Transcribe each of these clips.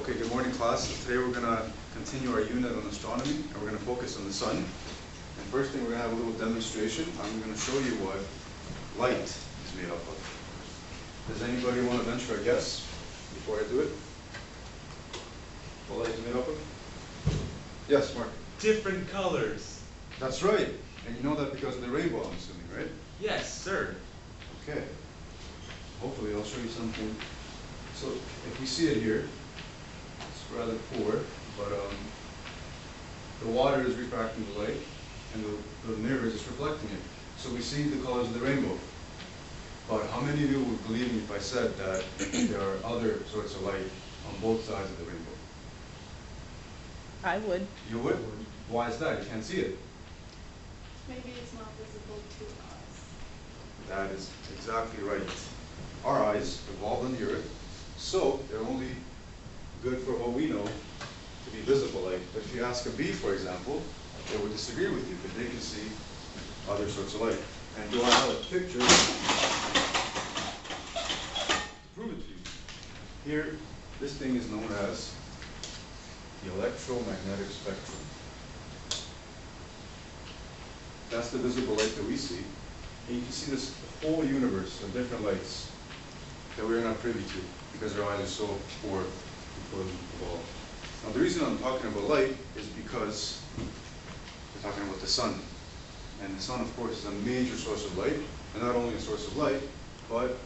Okay, good morning class. So today we're going to continue our unit on astronomy and we're going to focus on the sun. And first thing, we're going to have a little demonstration. I'm going to show you what light is made up of. Does anybody want to venture a guess before I do it? What light is made up of? Yes, Mark? Different colors. That's right. And you know that because of the rainbow, I'm assuming, right? Yes, sir. Okay. Hopefully I'll show you something. So if we see it here, it's rather poor, but the water is refracting the light and the mirror is just reflecting it. So we see the colors of the rainbow. But how many of you would believe me if I said that there are other sorts of light on both sides of the rainbow? I would. You would? Why is that? You can't see it. Maybe it's not visible to us. That is exactly right. Our eyes evolved on the earth, so they're only good for what we know to be visible light. But if you ask a bee, for example, they would disagree with you because they can see other sorts of light. And do I have a picture to prove it to you? Here, this thing is known as the electromagnetic spectrum. That's the visible light that we see. And you can see this whole universe of different lights that we're not privy to because our eyes are so poor before we evolved. Now the reason I'm talking about light is because we're talking about the sun. And the sun, of course, is a major source of light. And not only a source of light, but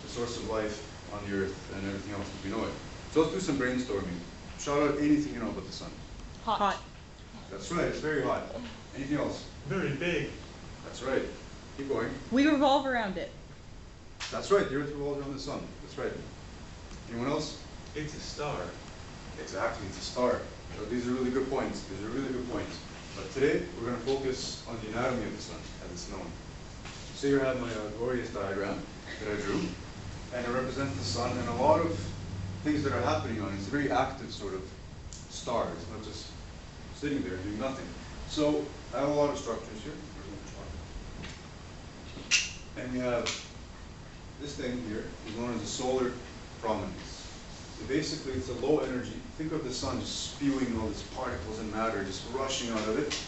a source of life on the earth and everything else as we know it. So let's do some brainstorming. Shout out anything you know about the sun. Hot. That's right, it's very hot. Anything else? Very big. That's right. Keep going. We revolve around it. That's right, the earth revolves around the sun. That's right. Anyone else? It's a star. Exactly, it's a star. So these are really good points. These are really good points. But today, we're going to focus on the anatomy of the sun, as it's known. So here I have my glorious diagram that I drew, and it represents the sun and a lot of things that are happening on it. It's a very active sort of star. It's not just sitting there doing nothing. So I have a lot of structures here. And we have this thing here is known as the solar prominence. So basically it's a low energy. Think of the sun just spewing all these particles and matter just rushing out of it.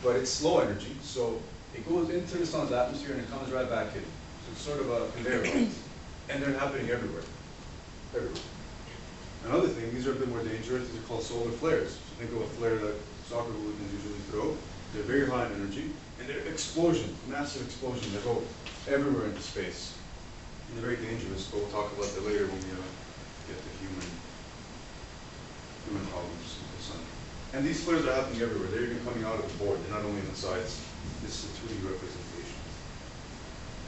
But it's low energy, so it goes into the sun's atmosphere and it comes right back in. So it's sort of a conveyor belt. And they're happening everywhere. Everywhere. Another thing, these are a bit more dangerous, these are called solar flares. So think of a flare that soccer hooligans usually throw. They're very high in energy, and they're explosion, massive explosion. They go everywhere into space. And they're very dangerous, but we'll talk about that later when we get to human problems with the sun. And these flares are happening everywhere. They're even coming out of the board. They're not only on the sides. This is a 2D representation.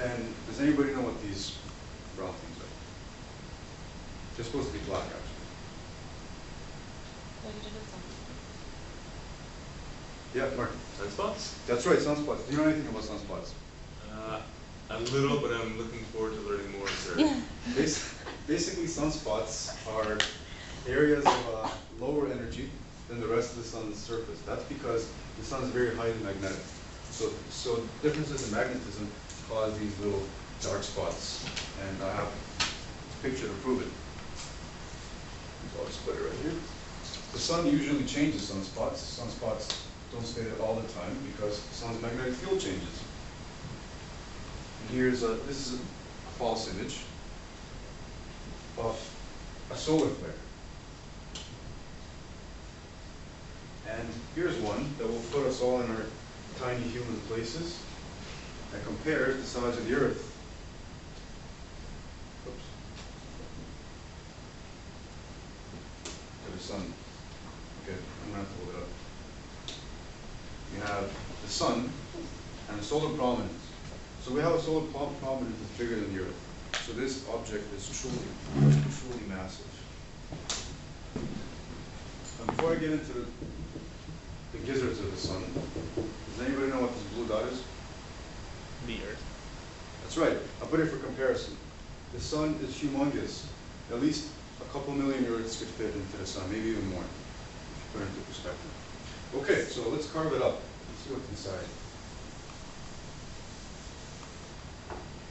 And does anybody know what these brown things are? They're supposed to be black, actually. Yeah, Mark. Sunspots? That's right, sunspots. Do you know anything about sunspots? A little, but I'm looking forward to learning more, sir. Yeah. Basically, sunspots are areas of lower energy than the rest of the sun's surface. That's because the sun is very highly magnetic. So differences in magnetism cause these little dark spots. And I have a picture to prove it. So I'll just put it right here. The sun usually changes sunspots. Sunspots don't stay there all the time because the sun's magnetic field changes. And here's this is a false image of a solar flare. And here's one that will put us all in our tiny human places and compare the size of the Earth. Oops. To the sun. Okay, I'm going to have to hold it up. We have the sun and a solar prominence. So we have a solar prominence that's bigger than the Earth. So this object is truly massive. Now before I get into the gizzards of the sun, does anybody know what this blue dot is? The Earth. That's right. I'll put it for comparison. The sun is humongous. At least a couple million Earths could fit into the sun, maybe even more, if you put it into perspective. Okay, so let's carve it up. Let's see what's inside.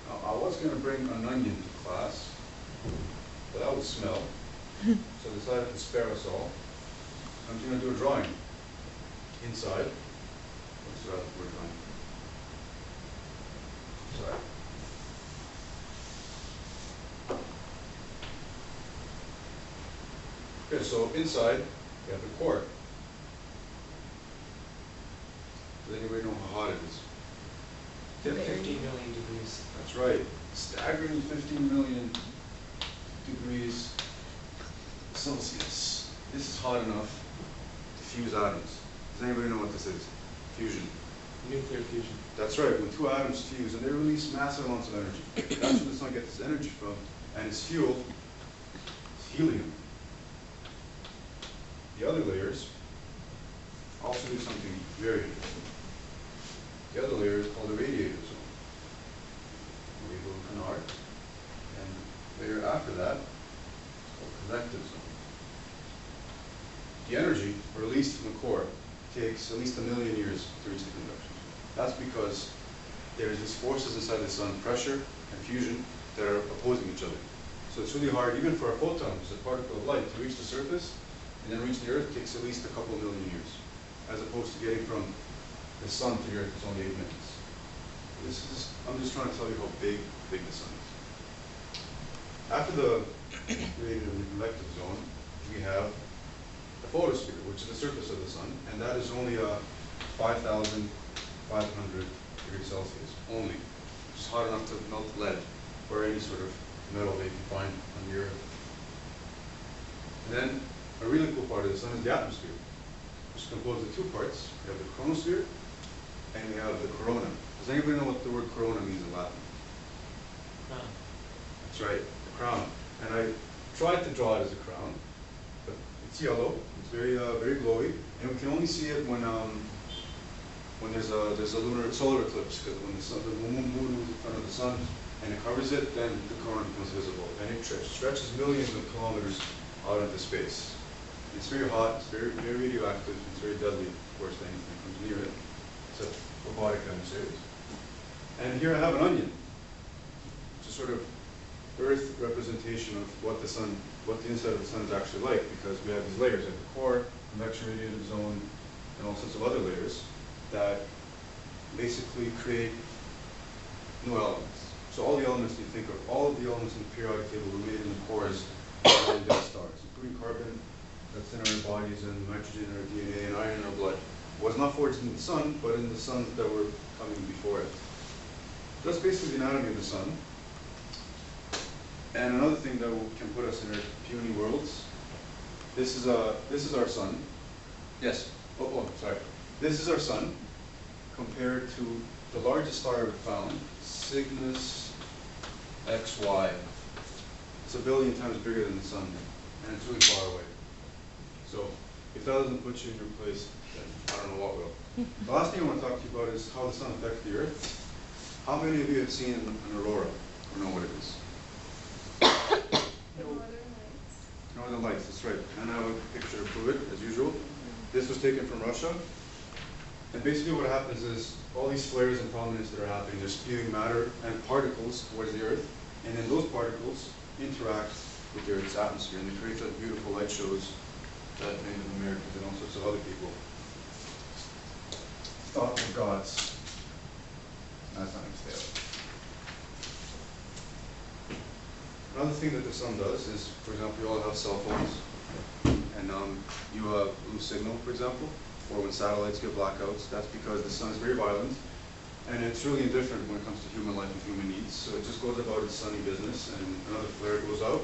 Now, I was going to bring an onion to class, but that would smell. So they decided to spare us all. I'm going to do a drawing inside. What's the word drawing? Sorry. Okay, so inside we have the core. Does anybody know how hot it is? 15 million degrees. That's right. Staggering 15 million degrees Celsius. This is hot enough to fuse atoms. Does anybody know what this is? Fusion. Nuclear fusion. That's right. When two atoms fuse and they release massive amounts of energy. That's where the sun gets its energy from. And its fuel is helium. The other layers also do something very interesting. The other layer is called the radiative zone. We go canard. And the layer after that is called convective zone. The energy released from the core takes at least 1 million years to reach the convection zone. That's because there's these forces inside the sun, pressure and fusion, that are opposing each other. So it's really hard, even for a photon, which is a particle of light, to reach the surface and then reach the Earth takes at least a couple million years, as opposed to getting from the sun to the Earth is only 8 minutes. I'm just trying to tell you how big the sun is. After the radiative and convective zone, we have the photosphere, which is the surface of the sun, and that is only 5,500 degrees Celsius, only, which is hot enough to melt lead or any sort of metal that you can find on the Earth. And then a really cool part of the sun is the atmosphere, which is composed of 2 parts. We have the chromosphere and we have the corona. Does anybody know what the word corona means in Latin? Crown. That's right, the crown. And I tried to draw it as a crown, but it's yellow. It's very glowy, and we can only see it when there's a solar eclipse, because when the moon moves in front of the sun and it covers it, then the corona becomes visible, and it stretches millions of kilometers out into space. It's very hot. It's very radioactive. It's very deadly, of course, to anything that comes near it, except robotic emissaries. And here I have an onion, which is sort of Earth representation of what the sun, what the inside of the sun is actually like, because we have these layers, like the core, convection radiative zone, and all sorts of other layers that basically create new elements. So all the elements you think of, all of the elements in the periodic table were made in the cores of dead stars, including carbon that's in our bodies, and nitrogen in our DNA, and iron in our blood. Was not forged in the sun, but in the suns that were coming before it. That's basically the anatomy of the sun. And another thing that can put us in our puny worlds. This is our sun. Yes. Oh, sorry. This is our sun compared to the largest star ever found, Cygnus XY. It's 1 billion times bigger than the sun, and it's really far away. So if that doesn't put you in your place, then I don't know what will. The last thing I want to talk to you about is how the sun affects the Earth. How many of you have seen an aurora or know what it is? Northern Lights. Northern Lights, that's right. And I have a picture to prove it, as usual. This was taken from Russia. And basically what happens is all these flares and prominence that are happening, they're spewing matter and particles towards the Earth. And then those particles interact with the Earth's atmosphere. And they create those beautiful light shows that Native Americans and all sorts of other people thought were gods. That's not going to stay up. Another thing that the sun does is, for example, you all have cell phones, and you lose signal, for example, or when satellites get blackouts. That's because the sun is very violent, and it's really indifferent when it comes to human life and human needs. So it just goes about its sunny business, and another flare goes out,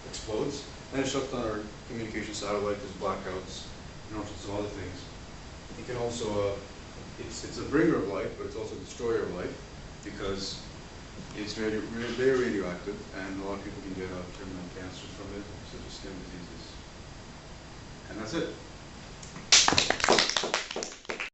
explodes, and it shuts down our communication satellite. There's blackouts, and all sorts of other things. It can also, it's a bringer of life, but it's also a destroyer of life, because it's very radioactive, and a lot of people can get terminal cancers from it, such as skin diseases. And that's it.